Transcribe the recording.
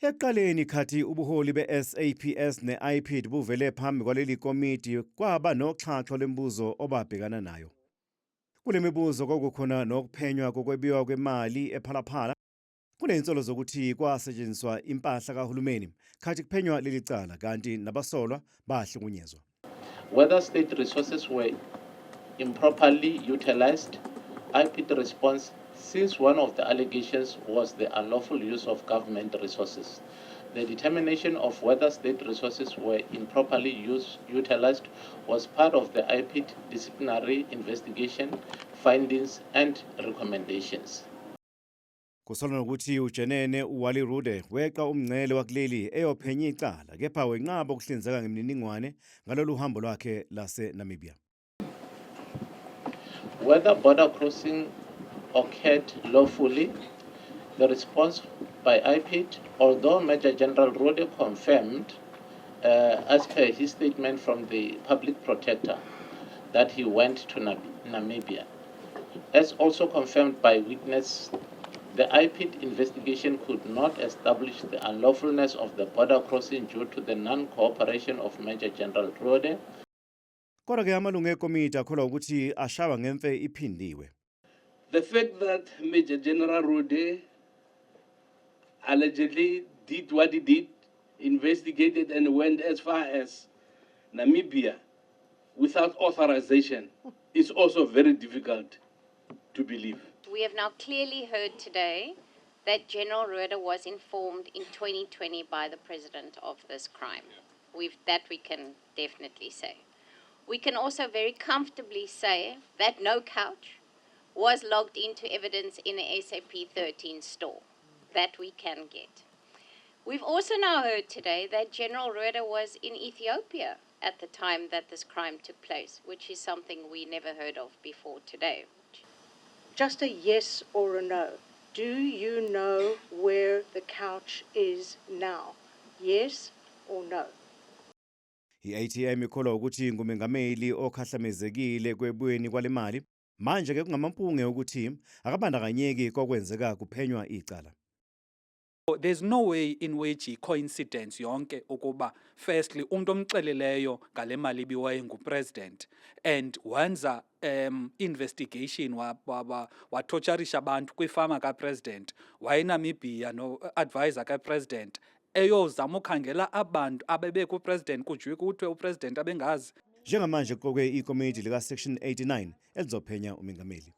Ekuqaleni khathi ubuholi be-SAPS ne-IPID buvele phambi kwaleli komiti kwaba noxhaxho lwemibuzo obabhekana nayo. Kule mibuzo kwakukhona nokuphenywa kokwebiwa kwemali ephalaphala. Kuney'nsolo zokuthi kwasetshenziswa impahla kahulumeni khathi kuphenywa leli cala kanti nabasolwa bahlukunyezwa. Whether state resources were improperly utilized, IPID response, since one of the allegations was the unlawful use of government resources. The determination of whether state resources were improperly utilized was part of the IPID disciplinary investigation, findings and recommendations. Kusolwa nokuthi uJenene uWally Rude weqa umngcele wakuleli eyophenya icala kepha wenqaba ukuhlinzeka ngemininingwane ngalolu hambo lwakhe lase-Namibia. Whether border crossing occurred lawfully, the response by IPID, although Major General Rude confirmed, as per his statement from the public protector, that he went to Namibia, as also confirmed by witness, the IPID investigation could not establish the unlawfulness of the border crossing due to the non-cooperation of Major General Rude. Kodwa ke amalungu ekomiti akholwa ukuthi ashawa ngemfe iphindiwe. The fact that Major General Rude allegedly did what he did, investigated and went as far as Namibia without authorization is also very difficult to believe. We have now clearly heard today that General Rude was informed in 2020 by the President of this crime. That we can definitely say. We can also very comfortably say that no couch was logged into evidence in a SAP 13 store. That we can get. We've also now heard today that General Rude was in Ethiopia at the time that this crime took place, which is something we never heard of before today. Just a yes or a no. Do you know where the couch is now? Yes or no? I-ATM ikholwa ukuthi ngumengameli okhahlamezekile kwebuyeni kwale mali. Manje ke kungamampunge ukuthi akabandakanyeki kokwenzeka kuphenywa icala. There's no way in which coincidence yonke ukuba firstly umuntu omxeleleyo ngale mali ibiwayo ngupresident and wenza investigation watorturisha abantu kwifama kapresident wayeNamibia no advisor kapresident eyozama ukhangela abantu abebe kupresident kujwe kuthiwe upresident abengazi. Njengamanje kuqokwe ikomiti lika section 89 elizophenya umengameli.